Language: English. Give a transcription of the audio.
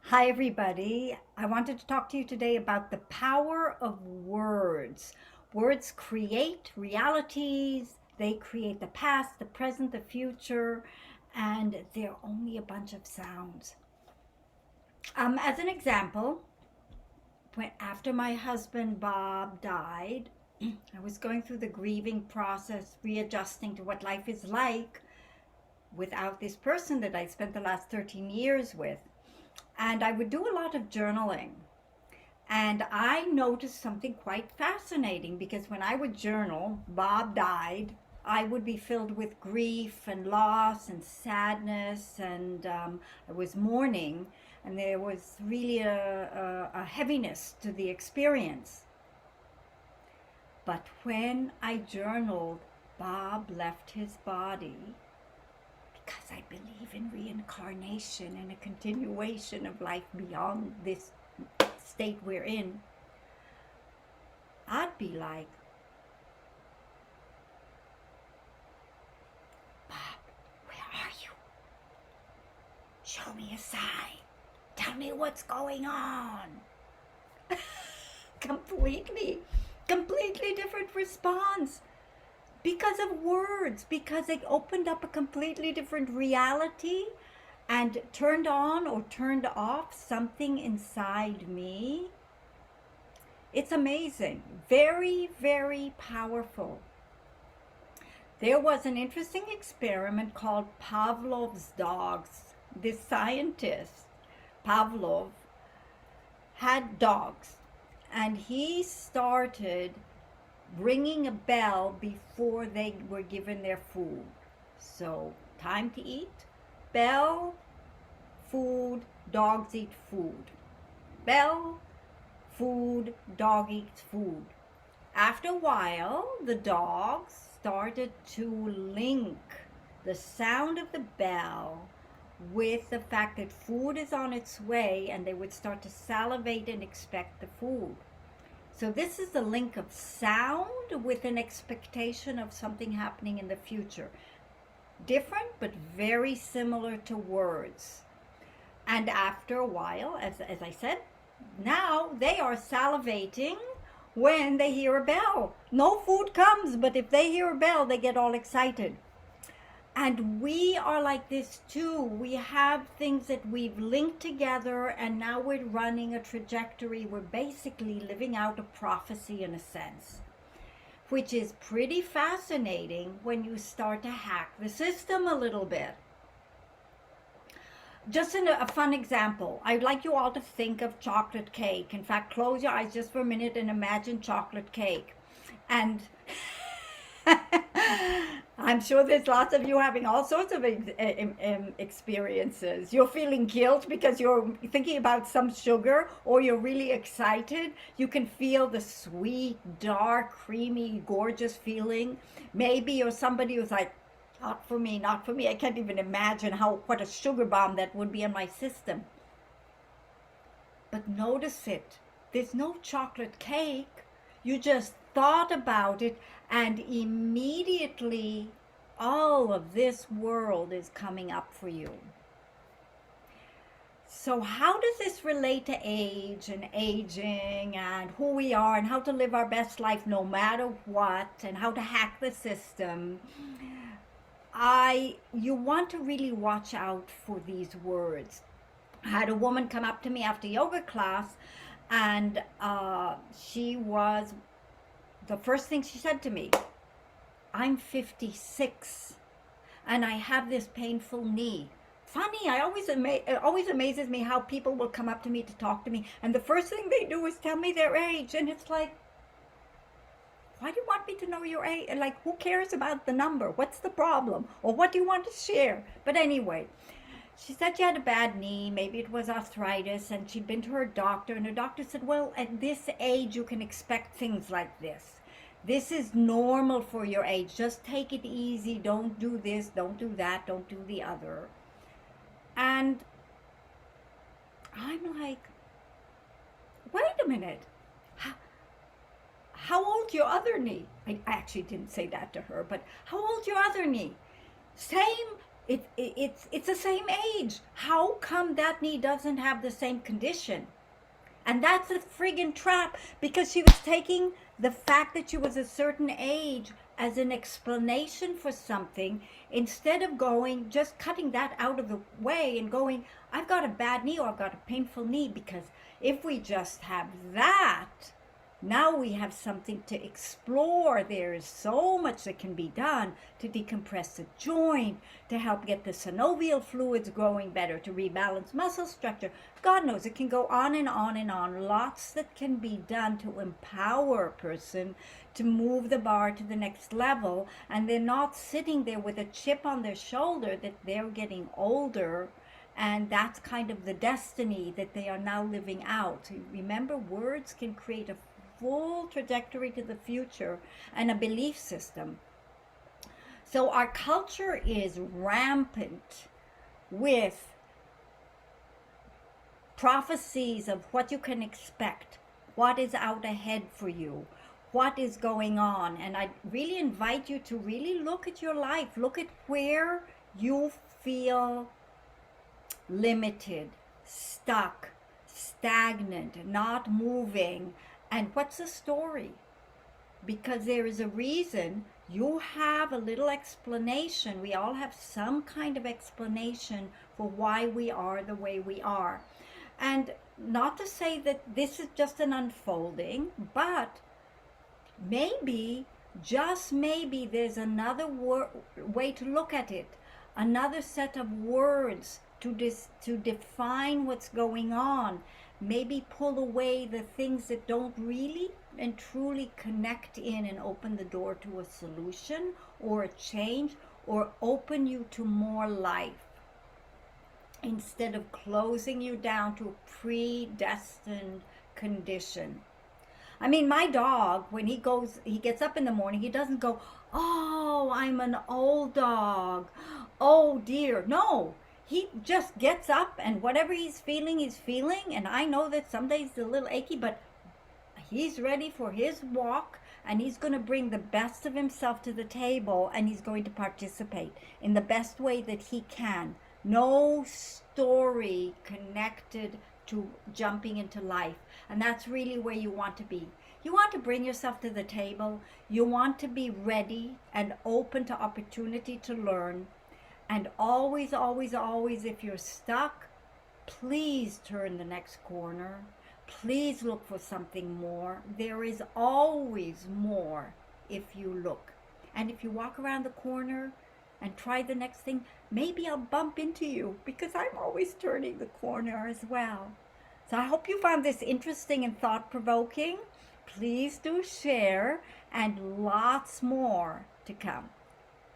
Hi, everybody. I wanted to talk to you today about the power of words. Words create realities, they create the past, the present, the future, and they're only a bunch of sounds. As an example, after my husband Bob died, I was going through the grieving process, readjusting to what life is like without this person that I spent the last 13 years with. And I would do a lot of journaling. And I noticed something quite fascinating because when I would journal, Bob died, I would be filled with grief and loss and sadness, and I was mourning, and there was really a heaviness to the experience. But when I journaled, Bob left his body because I believe in reincarnation and a continuation of life beyond this state we're in. I'd be like, Bob, where are you? Show me a sign. Tell me what's going on. completely, completely different response because of words, because it opened up a completely different reality and turned on or turned off something inside me. It's amazing. Very, very powerful. There was an interesting experiment called Pavlov's dogs. This scientist, Pavlov, had dogs, and he started ringing a bell before they were given their food. So, time to eat, bell, food, dogs eat food. Bell, food, dog eats food. After a while, the dogs started to link the sound of the bell with the fact that food is on its way, and they would start to salivate and expect the food. So this is the link of sound with an expectation of something happening in the future. Different, but very similar to words. And after a while, as I said, now they are salivating when they hear a bell. No food comes, but if they hear a bell, they get all excited. And we are like this too. We have things that we've linked together, and now we're running a trajectory. We're basically living out a prophecy in a sense, which is pretty fascinating when you start to hack the system a little bit. Just a fun example, I'd like you all to think of chocolate cake. In fact, close your eyes just for a minute and imagine chocolate cake. And I'm sure there's lots of you having all sorts of experiences. You're feeling guilt because you're thinking about some sugar, or you're really excited. You can feel the sweet, dark, creamy, gorgeous feeling. Maybe you're somebody who's like, not for me, not for me. I can't even imagine what a sugar bomb that would be in my system. But notice it. There's no chocolate cake. You just thought about it, and immediately all of this world is coming up for you. So how does this relate to age and aging and who we are and how to live our best life no matter what, and how to hack the system? You want to really watch out for these words. I had a woman come up to me after yoga class, and she was, the first thing she said to me, I'm 56 and I have this painful knee. Funny, it always amazes me how people will come up to me to talk to me, and the first thing they do is tell me their age, and it's like, why do you want me to know your age? Like, who cares about the number? What's the problem? Or what do you want to share? But anyway, she said she had a bad knee. Maybe it was arthritis, and she'd been to her doctor, and her doctor said, well, at this age, you can expect things like this. This is normal for your age. Just take it easy. Don't do this. Don't do that. Don't do the other. And I'm like, wait a minute. How old your other knee? I actually didn't say that to her, but how old your other knee? Same, It's the same age. How come that knee doesn't have the same condition? And that's a friggin' trap, because she was taking the fact that she was a certain age as an explanation for something, instead of going, just cutting that out of the way and going, I've got a bad knee, or I've got a painful knee. Because if we just have that, now we have something to explore. There is so much that can be done to decompress the joint, to help get the synovial fluids growing better, to rebalance muscle structure. God knows, it can go on and on and on. Lots that can be done to empower a person to move the bar to the next level, and they're not sitting there with a chip on their shoulder that they're getting older, and that's kind of the destiny that they are now living out. Remember, words can create a full trajectory to the future and a belief system. So our culture is rampant with prophecies of what you can expect, what is out ahead for you, what is going on. And I really invite you to really look at your life, look at where you feel limited, stuck, stagnant, not moving, and what's the story? Because there is a reason. You have a little explanation. We all have some kind of explanation for why we are the way we are. And not to say that this is just an unfolding, but maybe, just maybe, there's another way to look at it, another set of words to define what's going on. Maybe pull away the things that don't really and truly connect in and open the door to a solution or a change, or open you to more life, instead of closing you down to a predestined condition. I mean, my dog, when he gets up in the morning, he doesn't go, oh, I'm an old dog, oh dear. No, he just gets up, and whatever he's feeling, and I know that some days it's a little achy, but he's ready for his walk, and he's going to bring the best of himself to the table, and he's going to participate in the best way that he can. No story connected to jumping into life. And that's really where you want to be. You want to bring yourself to the table. You want to be ready and open to opportunity to learn. And always, always, always, if you're stuck, please turn the next corner. Please look for something more. There is always more if you look. And if you walk around the corner and try the next thing, maybe I'll bump into you, because I'm always turning the corner as well. So I hope you found this interesting and thought-provoking. Please do share, and lots more to come.